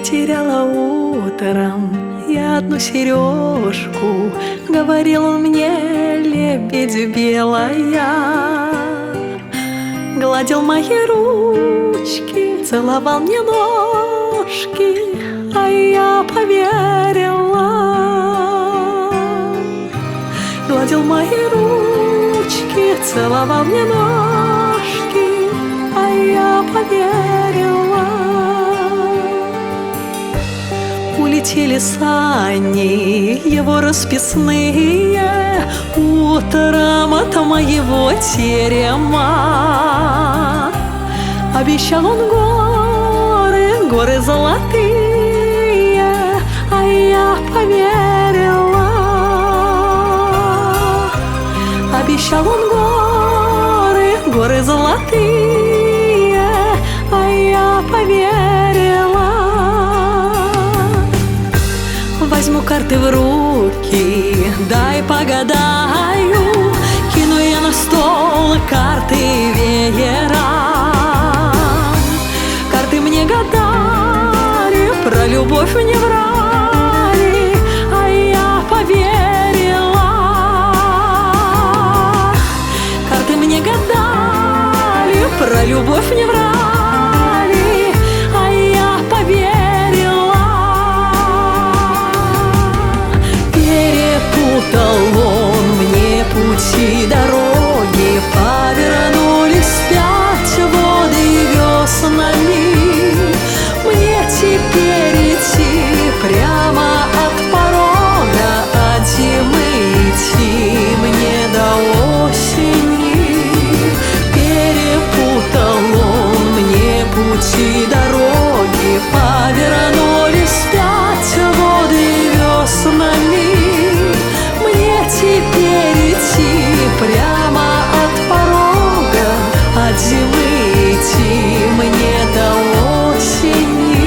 Потеряла утром я одну сережку, говорил он мне, лебедь белая. Гладил мои ручки, целовал мне ножки, а я поверила. Гладил мои ручки, целовал мне ножки, а я поверила. Улетели сани его расписные утром от моего терема. Обещал он горы, горы золотые, а я поверила. Обещал он горы, горы золотые, а я поверила. Возьму карты в руки, дай погадаю, кину я на стол карты веера. Карты мне гадали, про любовь не врали, а я поверила. Карты мне гадали, про любовь не врали, а я поверила. Он мне пути, дороги, повернулись вспять воды веснами. Мне теперь идти прямо от порога, от зимы идти мне до осени. Перепутал он мне пути, дороги, повернулись вспять воды веснами. Теперь идти прямо от порога, от зимы идти мне до осени.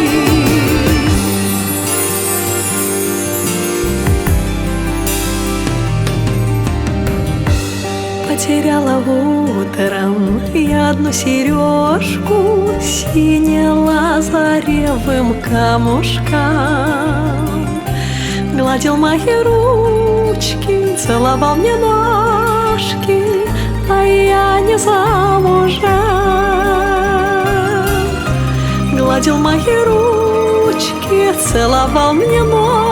Потеряла утром я одну сережку, сине лазаревым камушком. Гладил мои ручки, целовал мне ножки, а я не замужем. Гладил мои ручки, целовал мне ножки,